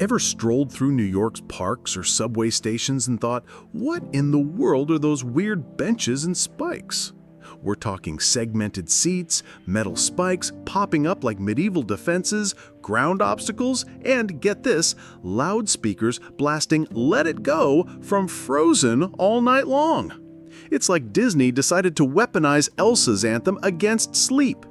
Ever strolled through New York's parks or subway stations and thought, what in the world are those weird benches and spikes? We're talking segmented seats, metal spikes popping up like medieval defenses, ground obstacles, and get this, loudspeakers blasting "Let It Go" from Frozen all night long. It's like Disney decided to weaponize Elsa's anthem against sleep.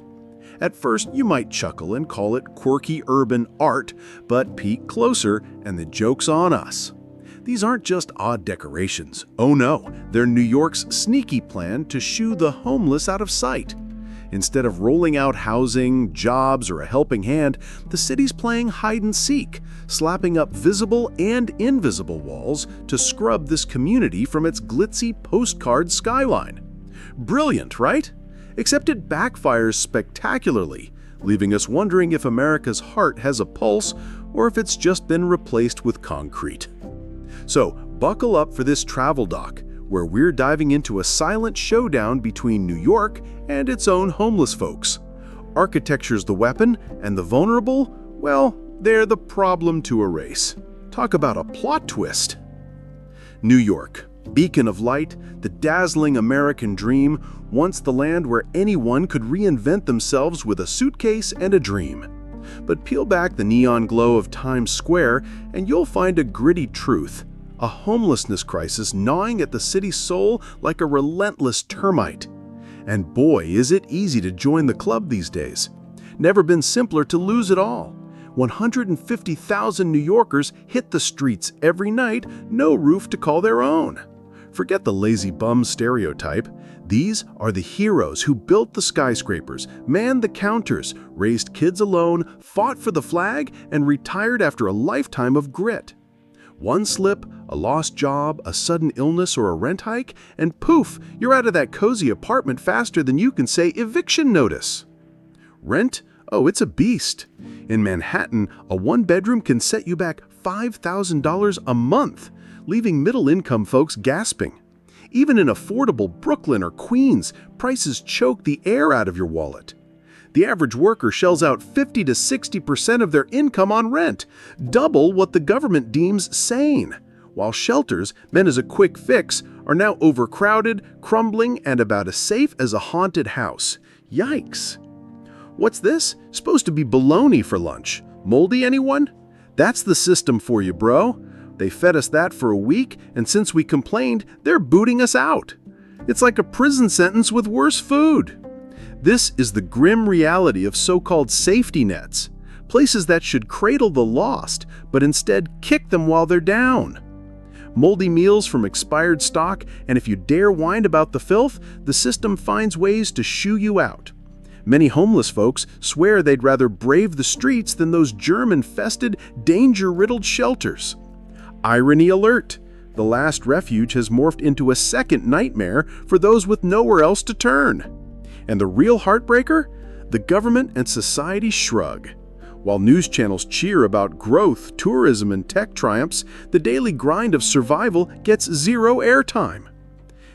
At first, you might chuckle and call it quirky urban art, but peek closer and the joke's on us. These aren't just odd decorations. Oh no, they're New York's sneaky plan to shoo the homeless out of sight. Instead of rolling out housing, jobs, or a helping hand, the city's playing hide-and-seek, slapping up visible and invisible walls to scrub this community from its glitzy postcard skyline. Brilliant, right? Except it backfires spectacularly, leaving us wondering if America's heart has a pulse or if it's just been replaced with concrete. So, buckle up for this travel doc, where we're diving into a silent showdown between New York and its own homeless folks. Architecture's the weapon, and the vulnerable, well, they're the problem to erase. Talk about a plot twist. New York, beacon of light, the dazzling American dream, once the land where anyone could reinvent themselves with a suitcase and a dream. But peel back the neon glow of Times Square and you'll find a gritty truth. A homelessness crisis gnawing at the city's soul like a relentless termite. And boy, is it easy to join the club these days. Never been simpler to lose it all. 150,000 New Yorkers hit the streets every night, no roof to call their own. Forget the lazy bum stereotype. These are the heroes who built the skyscrapers, manned the counters, raised kids alone, fought for the flag, and retired after a lifetime of grit. One slip, a lost job, a sudden illness, or a rent hike, and poof, you're out of that cozy apartment faster than you can say eviction notice. Rent? Oh, it's a beast. In Manhattan, a one-bedroom can set you back $5,000 a month, leaving middle-income folks gasping. Even in affordable Brooklyn or Queens, prices choke the air out of your wallet. The average worker shells out 50 to 60% of their income on rent, double what the government deems sane, while shelters, meant as a quick fix, are now overcrowded, crumbling, and about as safe as a haunted house. Yikes! What's this? Supposed to be bologna for lunch. Moldy, anyone? That's the system for you, bro. They fed us that for a week, and since we complained, they're booting us out. It's like a prison sentence with worse food. This is the grim reality of so-called safety nets, places that should cradle the lost, but instead kick them while they're down. Moldy meals from expired stock, and if you dare whine about the filth, the system finds ways to shoo you out. Many homeless folks swear they'd rather brave the streets than those germ-infested, danger-riddled shelters. Irony alert! The last refuge has morphed into a second nightmare for those with nowhere else to turn. And the real heartbreaker? The government and society shrug. While news channels cheer about growth, tourism, and tech triumphs, the daily grind of survival gets zero airtime.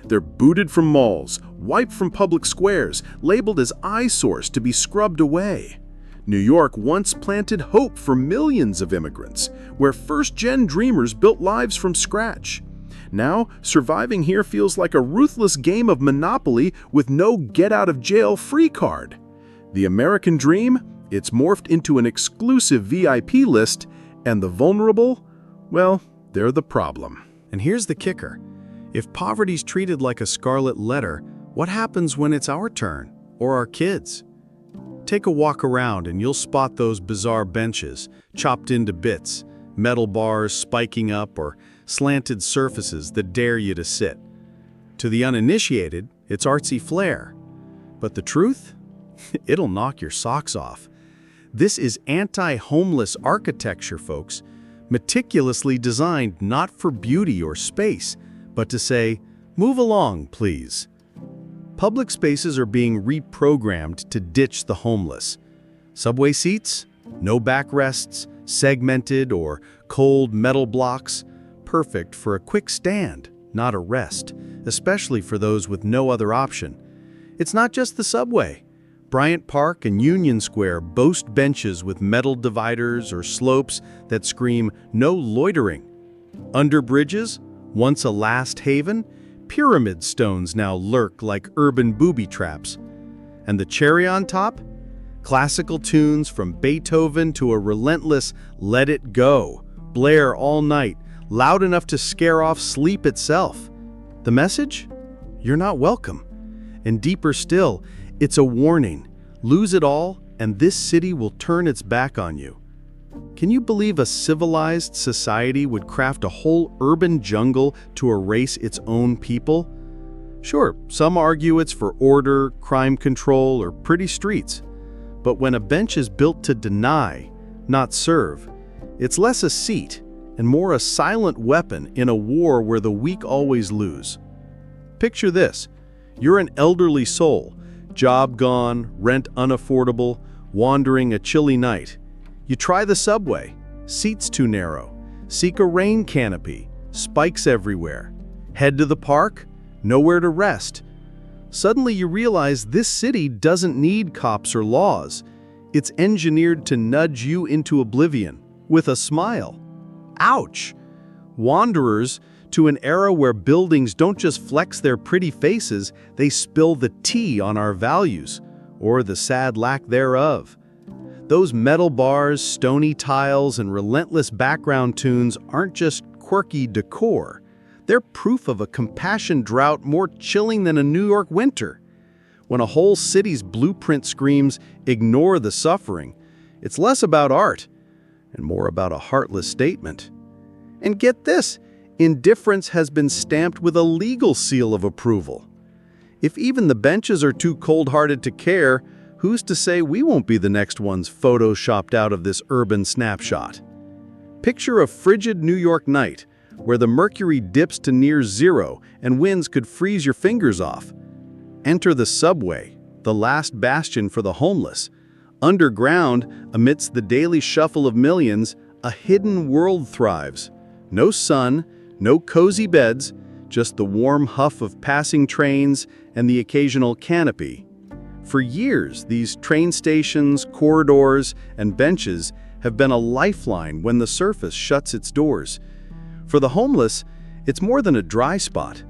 They're booted from malls, wiped from public squares, labeled as eyesores to be scrubbed away. New York once planted hope for millions of immigrants, where first-gen dreamers built lives from scratch. Now, surviving here feels like a ruthless game of Monopoly with no get-out-of-jail-free card. The American dream? It's morphed into an exclusive VIP list, and the vulnerable? Well, they're the problem. And here's the kicker. If poverty's treated like a scarlet letter, what happens when it's our turn, or our kids? Take a walk around and you'll spot those bizarre benches, chopped into bits, metal bars spiking up, or slanted surfaces that dare you to sit. To the uninitiated, it's artsy flair. But the truth? It'll knock your socks off. This is anti-homeless architecture, folks, meticulously designed not for beauty or space, but to say, move along, please. Public spaces are being reprogrammed to ditch the homeless. Subway seats? No backrests, segmented or cold metal blocks, perfect for a quick stand, not a rest, especially for those with no other option. It's not just the subway. Bryant Park and Union Square boast benches with metal dividers or slopes that scream, "No loitering." Under bridges, once a last haven, pyramid stones now lurk like urban booby traps. And the cherry on top? Classical tunes from Beethoven to a relentless "Let It Go" blare all night, loud enough to scare off sleep itself. The message? You're not welcome. And deeper still, it's a warning. Lose it all, and this city will turn its back on you. Can you believe a civilized society would craft a whole urban jungle to erase its own people? Sure, some argue it's for order, crime control, or pretty streets. But when a bench is built to deny, not serve, it's less a seat and more a silent weapon in a war where the weak always lose. Picture this. You're an elderly soul, job gone, rent unaffordable, wandering a chilly night. You try the subway, seats too narrow, seek a rain canopy, spikes everywhere. Head to the park, nowhere to rest. Suddenly you realize this city doesn't need cops or laws. It's engineered to nudge you into oblivion, with a smile. Ouch! Wanderers to an era where buildings don't just flex their pretty faces, they spill the tea on our values, or the sad lack thereof. Those metal bars, stony tiles, and relentless background tunes aren't just quirky decor. They're proof of a compassion drought more chilling than a New York winter. When a whole city's blueprint screams, "Ignore the suffering," it's less about art and more about a heartless statement. And get this, indifference has been stamped with a legal seal of approval. If even the benches are too cold-hearted to care, who's to say we won't be the next ones photoshopped out of this urban snapshot? Picture a frigid New York night, where the mercury dips to near zero and winds could freeze your fingers off. Enter the subway, the last bastion for the homeless. Underground, amidst the daily shuffle of millions, a hidden world thrives. No sun, no cozy beds, just the warm huff of passing trains and the occasional canopy. For years, these train stations, corridors, and benches have been a lifeline when the surface shuts its doors. For the homeless, it's more than a dry spot.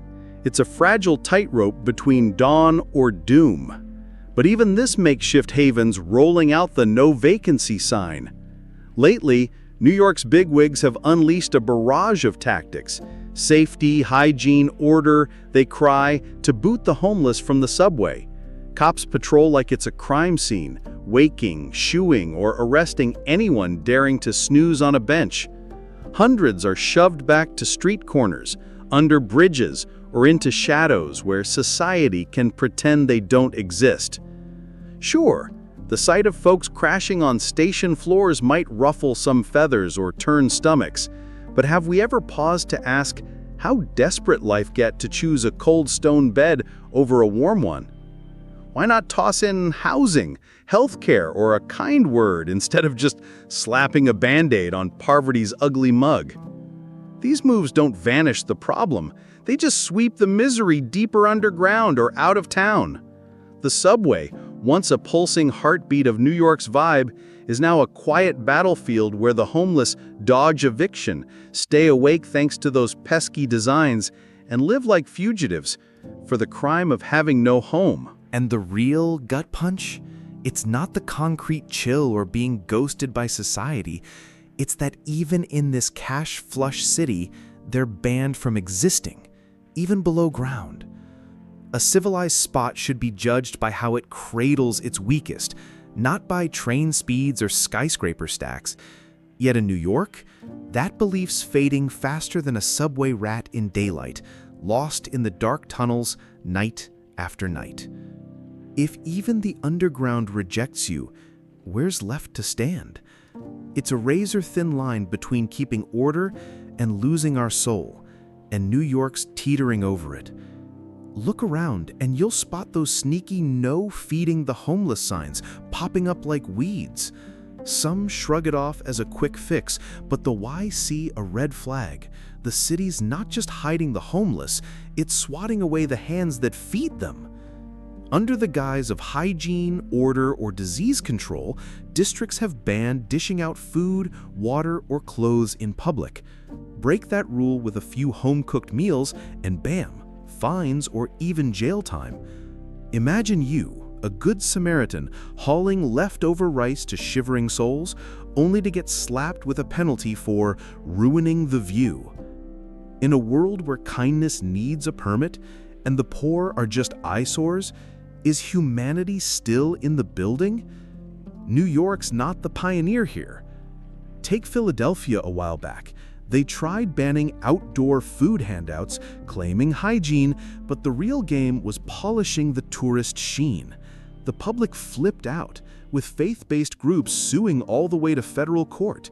It's a fragile tightrope between dawn or doom. But even this makeshift haven's rolling out the "no vacancy" sign. Lately, New York's bigwigs have unleashed a barrage of tactics. Safety, hygiene, order, they cry, to boot the homeless from the subway. Cops patrol like it's a crime scene, waking, shooing, or arresting anyone daring to snooze on a bench. Hundreds are shoved back to street corners, under bridges, or into shadows where society can pretend they don't exist. Sure, the sight of folks crashing on station floors might ruffle some feathers or turn stomachs, but have we ever paused to ask how desperate life gets to choose a cold stone bed over a warm one? Why not toss in housing, healthcare, or a kind word instead of just slapping a Band-Aid on poverty's ugly mug? These moves don't vanish the problem. They just sweep the misery deeper underground or out of town. The subway, once a pulsing heartbeat of New York's vibe, is now a quiet battlefield where the homeless dodge eviction, stay awake thanks to those pesky designs, and live like fugitives for the crime of having no home. And the real gut punch? It's not the concrete chill or being ghosted by society. It's that even in this cash-flush city, they're banned from existing, even below ground. A civilized spot should be judged by how it cradles its weakest, not by train speeds or skyscraper stacks. Yet in New York, that belief's fading faster than a subway rat in daylight, lost in the dark tunnels night after night. If even the underground rejects you, where's left to stand? It's a razor-thin line between keeping order and losing our soul, and New York's teetering over it. Look around and you'll spot those sneaky "no feeding the homeless" signs popping up like weeds. Some shrug it off as a quick fix, but the why see a red flag. The city's not just hiding the homeless, it's swatting away the hands that feed them. Under the guise of hygiene, order, or disease control, districts have banned dishing out food, water, or clothes in public. Break that rule with a few home-cooked meals and bam, fines or even jail time. Imagine you, a good Samaritan, hauling leftover rice to shivering souls, only to get slapped with a penalty for ruining the view. In a world where kindness needs a permit and the poor are just eyesores, is humanity still in the building? New York's not the pioneer here. Take Philadelphia a while back. They tried banning outdoor food handouts, claiming hygiene, but the real game was polishing the tourist sheen. The public flipped out, with faith-based groups suing all the way to federal court.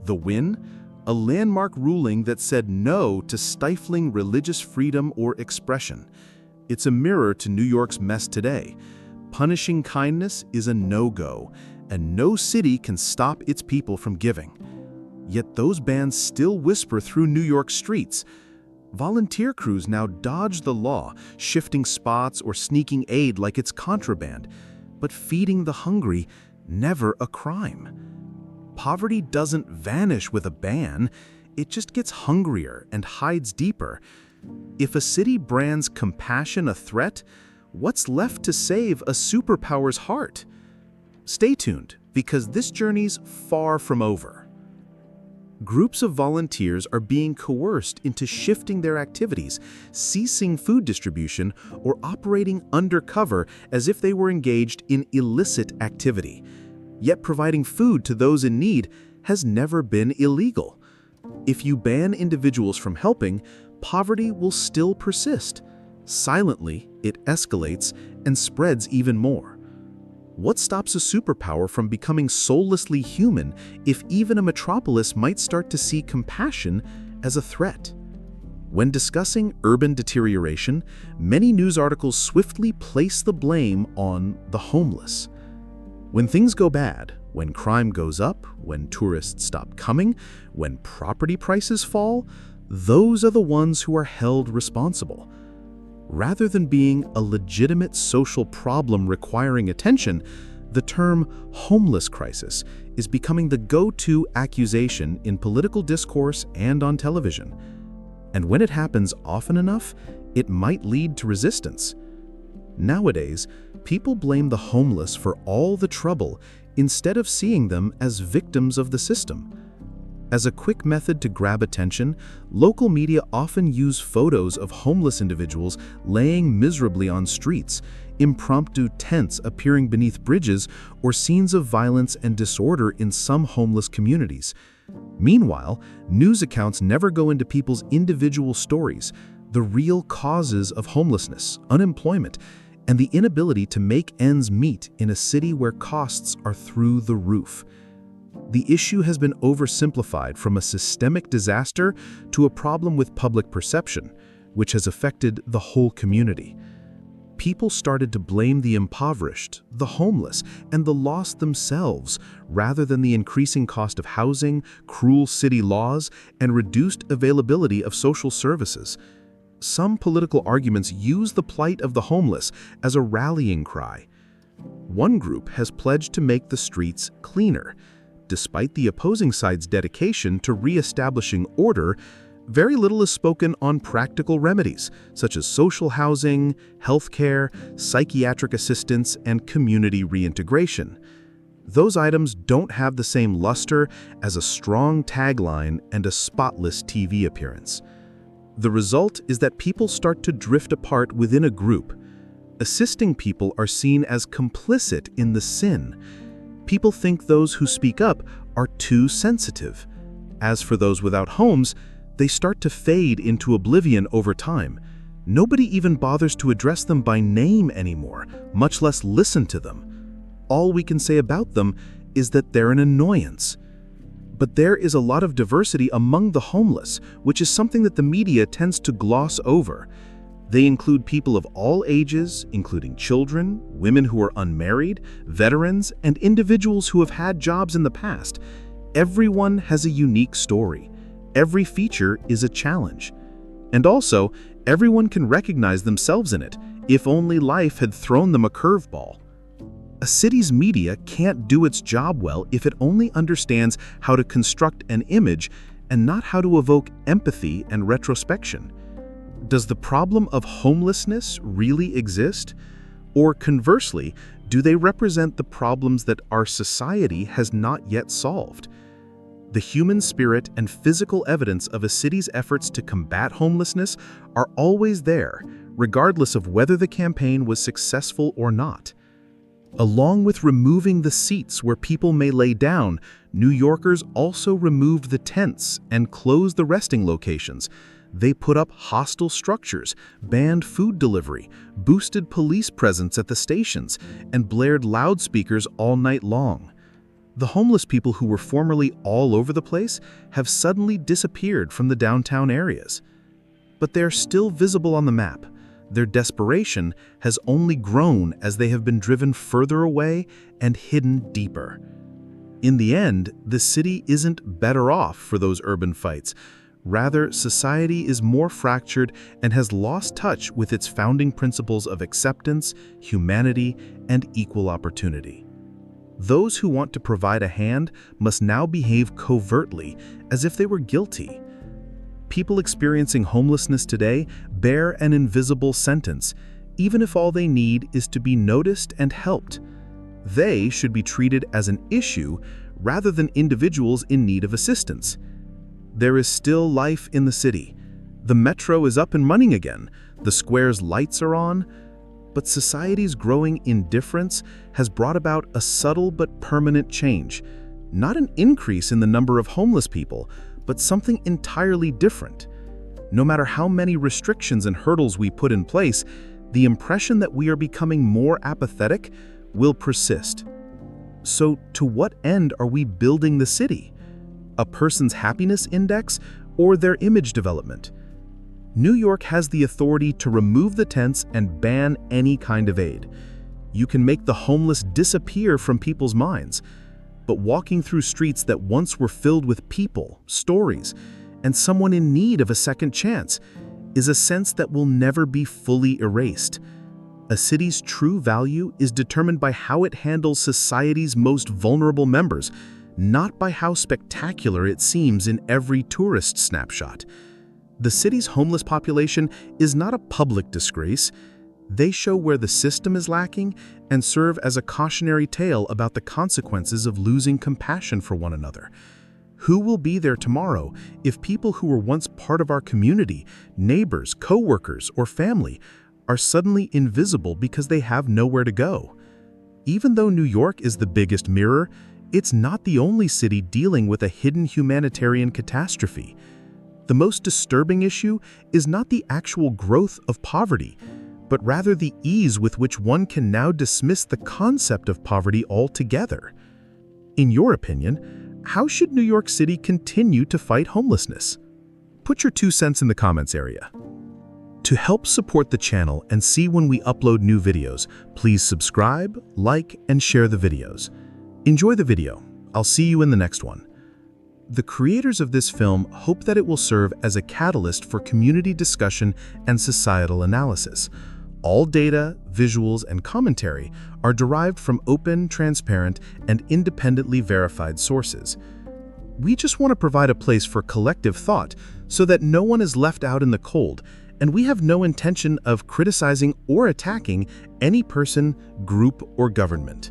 The win? A landmark ruling that said no to stifling religious freedom or expression. It's a mirror to New York's mess today. Punishing kindness is a no-go, and no city can stop its people from giving. Yet those bans still whisper through New York streets. Volunteer crews now dodge the law, shifting spots or sneaking aid like it's contraband. But feeding the hungry, never a crime. Poverty doesn't vanish with a ban, it just gets hungrier and hides deeper. If a city brands compassion a threat, what's left to save a superpower's heart? Stay tuned, because this journey's far from over. Groups of volunteers are being coerced into shifting their activities, ceasing food distribution, or operating undercover as if they were engaged in illicit activity. Yet providing food to those in need has never been illegal. If you ban individuals from helping, poverty will still persist. Silently, it escalates and spreads even more. What stops a superpower from becoming soullessly human if even a metropolis might start to see compassion as a threat? When discussing urban deterioration, many news articles swiftly place the blame on the homeless. When things go bad, when crime goes up, when tourists stop coming, when property prices fall, those are the ones who are held responsible. Rather than being a legitimate social problem requiring attention, the term homeless crisis is becoming the go-to accusation in political discourse and on television. And when it happens often enough, it might lead to resistance. Nowadays, people blame the homeless for all the trouble instead of seeing them as victims of the system. As a quick method to grab attention, local media often use photos of homeless individuals laying miserably on streets, impromptu tents appearing beneath bridges, or scenes of violence and disorder in some homeless communities. Meanwhile, news accounts never go into people's individual stories, the real causes of homelessness, unemployment, and the inability to make ends meet in a city where costs are through the roof. The issue has been oversimplified from a systemic disaster to a problem with public perception, which has affected the whole community. People started to blame the impoverished, the homeless, and the lost themselves, rather than the increasing cost of housing, cruel city laws, and reduced availability of social services. Some political arguments use the plight of the homeless as a rallying cry. One group has pledged to make the streets cleaner. Despite the opposing side's dedication to re-establishing order, very little is spoken on practical remedies, such as social housing, healthcare, psychiatric assistance, and community reintegration. Those items don't have the same luster as a strong tagline and a spotless TV appearance. The result is that people start to drift apart within a group. Assisting people are seen as complicit in the sin. People think those who speak up are too sensitive. As for those without homes, they start to fade into oblivion over time. Nobody even bothers to address them by name anymore, much less listen to them. All we can say about them is that they're an annoyance. But there is a lot of diversity among the homeless, which is something that the media tends to gloss over. They include people of all ages, including children, women who are unmarried, veterans, and individuals who have had jobs in the past. Everyone has a unique story. Every feature is a challenge. And also, everyone can recognize themselves in it, if only life had thrown them a curveball. A city's media can't do its job well if it only understands how to construct an image and not how to evoke empathy and retrospection. Does the problem of homelessness really exist? Or conversely, do they represent the problems that our society has not yet solved? The human spirit and physical evidence of a city's efforts to combat homelessness are always there, regardless of whether the campaign was successful or not. Along with removing the seats where people may lay down, New Yorkers also removed the tents and closed the resting locations. They put up hostile structures, banned food delivery, boosted police presence at the stations, and blared loudspeakers all night long. The homeless people who were formerly all over the place have suddenly disappeared from the downtown areas. But they're still visible on the map. Their desperation has only grown as they have been driven further away and hidden deeper. In the end, the city isn't better off for those urban fights. Rather, society is more fractured and has lost touch with its founding principles of acceptance, humanity, and equal opportunity. Those who want to provide a hand must now behave covertly, as if they were guilty. People experiencing homelessness today bear an invisible sentence, even if all they need is to be noticed and helped. They should be treated as an issue rather than individuals in need of assistance. There is still life in the city. The metro is up and running again. The square's lights are on. But society's growing indifference has brought about a subtle but permanent change. Not an increase in the number of homeless people, but something entirely different. No matter how many restrictions and hurdles we put in place, the impression that we are becoming more apathetic will persist. So, to what end are we building the city? A person's happiness index or their image development? New York has the authority to remove the tents and ban any kind of aid. You can make the homeless disappear from people's minds. But walking through streets that once were filled with people, stories, and someone in need of a second chance is a sense that will never be fully erased. A city's true value is determined by how it handles society's most vulnerable members, not by how spectacular it seems in every tourist snapshot. The city's homeless population is not a public disgrace. They show where the system is lacking and serve as a cautionary tale about the consequences of losing compassion for one another. Who will be there tomorrow if people who were once part of our community, neighbors, co-workers, or family, are suddenly invisible because they have nowhere to go? Even though New York is the biggest mirror, it's not the only city dealing with a hidden humanitarian catastrophe. The most disturbing issue is not the actual growth of poverty, but rather the ease with which one can now dismiss the concept of poverty altogether. In your opinion, how should New York City continue to fight homelessness? Put your 2 cents in the comments area. To help support the channel and see when we upload new videos, please subscribe, like, and share the videos. Enjoy the video. I'll see you in the next one. The creators of this film hope that it will serve as a catalyst for community discussion and societal analysis. All data, visuals, and commentary are derived from open, transparent, and independently verified sources. We just want to provide a place for collective thought so that no one is left out in the cold, and we have no intention of criticizing or attacking any person, group, or government.